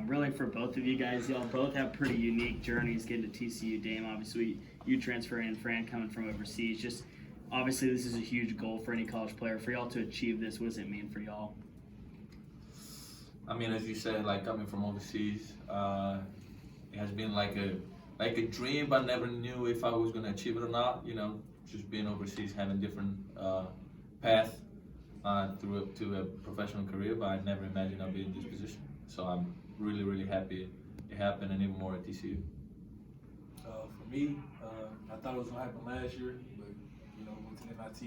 Really for both of you guys, y'all both have pretty unique journeys getting to TCU. Dame, obviously you transferring, and Fran coming from overseas. Just obviously this is a huge goal for any college player. For y'all to achieve this, what does it mean for y'all? I mean, as you said, like coming from overseas, it has been like a dream, but never knew if I was gonna achieve it or not. You know, just being overseas, having different path through to a professional career, but I never imagined I'd be in this position. So I'm really, really happy it happened, and even more at TCU. For me, I thought it was gonna happen last year, but went to NIT,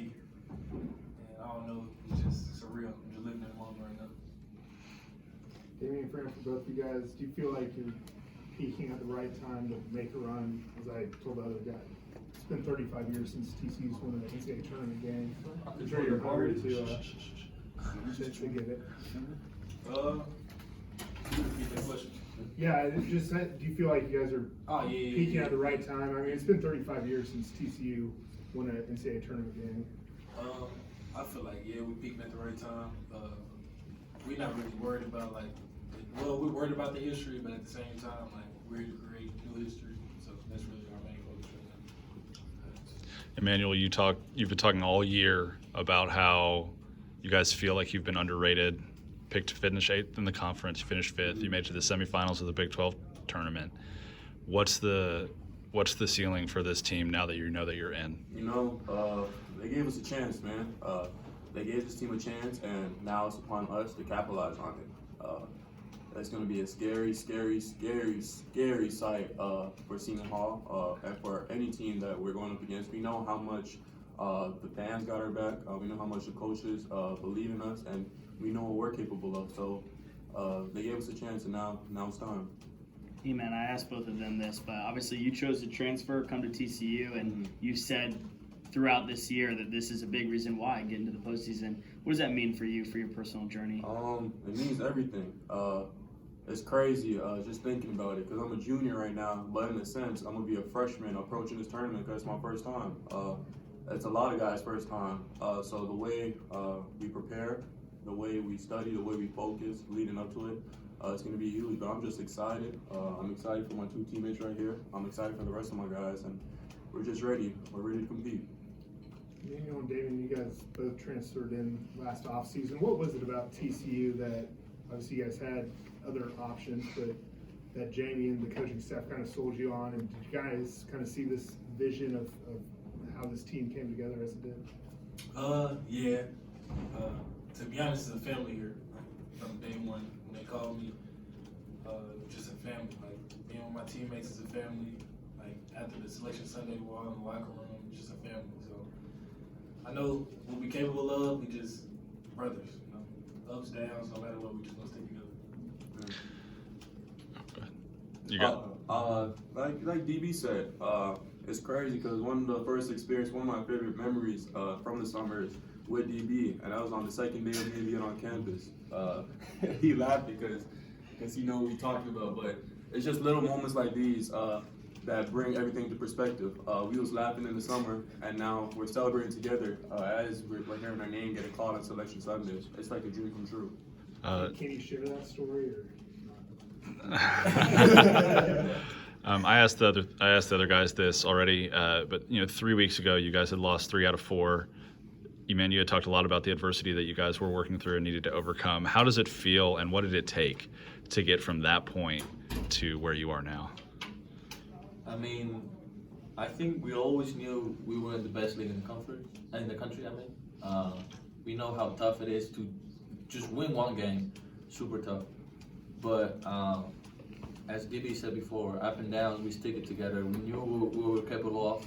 and I don't know, it's just surreal. I'm just living in the moment right now. Damion and Fran, for both of you guys, do you feel like you're peaking at the right time to make a run? As I told the other guy, it's been 35 years since TCU's won the NCAA Tournament game. I'm sure you're hungry to get it. Repeat that question. Yeah, just do you feel like you guys are peaking at the right time? I mean, it's been 35 years since TCU won an NCAA Tournament game. I feel like we peaked at the right time. We're not really worried about we're worried about the history, but at the same time, we're ready to create new history. So that's really our main focus right now. Emanuel, you've been talking all year about how you guys feel like you've been underrated. Picked to finish 8th in the conference, you finished 5th, you made it to the semifinals of the Big 12 tournament. What's the ceiling for this team now that you know that you're in? They gave us a chance, man. They gave this team a chance, and now it's upon us to capitalize on it. It's going to be a scary, scary, scary, scary sight for Seton Hall and for any team that we're going up against. We know how much the fans got our back. We know how much the coaches believe in us, and we know what we're capable of. So they gave us a chance, and now it's time. Man, I asked both of them this, but obviously you chose to transfer, come to TCU, and you said throughout this year that this is a big reason why getting to the postseason. What does that mean for you, for your personal journey? It means everything. It's crazy just thinking about it, because I'm a junior right now, but in a sense, I'm going to be a freshman approaching this tournament because it's my first time. It's a lot of guys' first time. So the way we prepare, the way we study, the way we focus leading up to it, it's going to be huge. But I'm just excited. I'm excited for my two teammates right here. I'm excited for the rest of my guys, and we're just ready. We're ready to compete. Emanuel and Damion, you guys both transferred in last offseason. What was it about TCU that, obviously you guys had other options, but that Jamie and the coaching staff kind of sold you on, and did you guys kind of see this vision of how this team came together as it did? To be honest, it's a family here. From day one, when they called me, it was just a family. Being with my teammates is a family. After the selection Sunday, we're all in the locker room, it's just a family. So I know what we're capable of. We just brothers, ups, downs, no matter what, we just gonna stick together. You got like DB said, it's crazy because one of the first experience, one of my favorite memories from the summer is with DB, and that was on the second day of me being on campus. He laughed because he know what we talking about, but it's just little moments like these that bring everything to perspective. We was laughing in the summer, and now we're celebrating together as we're hearing our name get a call on Selection Sunday. It's like a dream come true. Can you share that story or not? I asked the other guys this already, but 3 weeks ago you guys had lost 3 out of 4. Emanuel, you had talked a lot about the adversity that you guys were working through and needed to overcome. How does it feel, and what did it take to get from that point to where you are now? I mean, I think we always knew we were in the best league in the country. We know how tough it is to just win one game, super tough. But as DB said before, up and down, we stick it together. We knew we were capable of.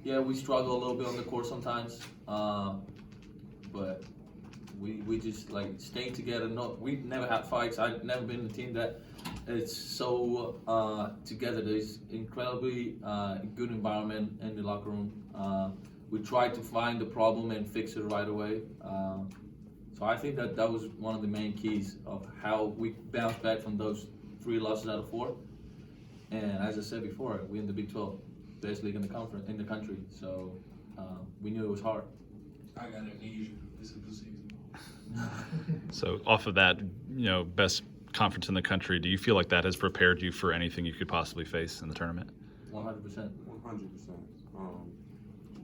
We struggle a little bit on the court sometimes, but we just staying together. We never had fights. I've never been in a team that it's so together. There's incredibly good environment in the locker room. We try to find the problem and fix it right away. So I think that was one of the main keys of how we bounced back from those 3 losses out of 4. And as I said before, we're in the Big 12, best league in the country. So we knew it was hard. I got amnesia. This is the season. So off of that, best conference in the country. Do you feel like that has prepared you for anything you could possibly face in the tournament? 100%. 100%.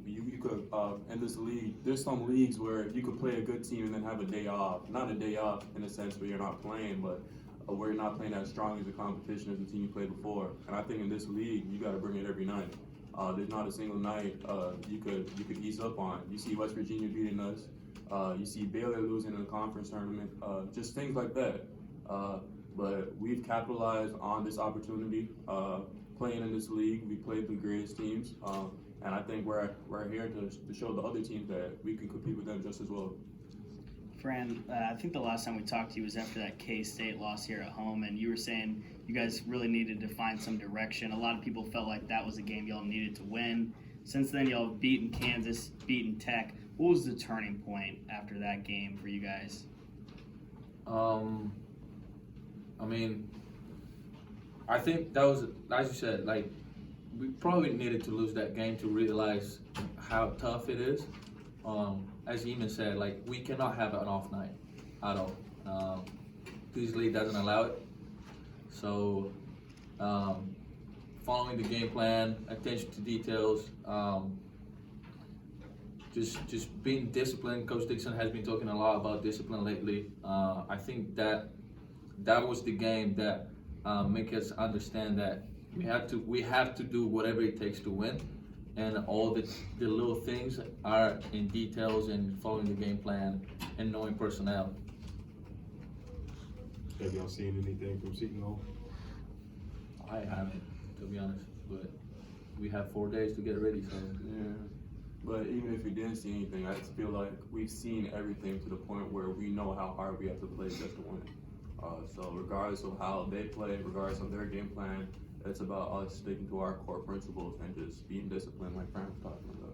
You could in this league. There's some leagues where you could play a good team and then have a day off. Not a day off in a sense where you're not playing, but where you're not playing as strong as the competition as the team you played before. And I think in this league, you got to bring it every night. There's not a single night you could ease up on. You see West Virginia beating us. You see Baylor losing in the conference tournament. Just things like that. But we've capitalized on this opportunity. Playing in this league, we played the greatest teams. And I think we're here to show the other teams that we can compete with them just as well. Fran, I think the last time we talked to you was after that K-State loss here at home, and you were saying you guys really needed to find some direction. A lot of people felt like that was a game y'all needed to win. Since then, y'all have beaten Kansas, beaten Tech. What was the turning point after that game for you guys? I mean, I think that was, as you said, like, we probably needed to lose that game to realize how tough it is. As Eamon said, like, we cannot have an off night at all. This league doesn't allow it. So, following the game plan, attention to details, just being disciplined. Coach Dixon has been talking a lot about discipline lately. I think that was the game that make us understand that we have to do whatever it takes to win, and all the little things are in details and following the game plan and knowing personnel. Have y'all seen anything from Seton Hall? I haven't, to be honest, but we have 4 days to get ready, so. Yeah. But even if we didn't see anything, I just feel like we've seen everything to the point where we know how hard we have to play just to win. So regardless of how they play, regardless of their game plan, it's about us sticking to our core principles and just being disciplined like Frank was talking about.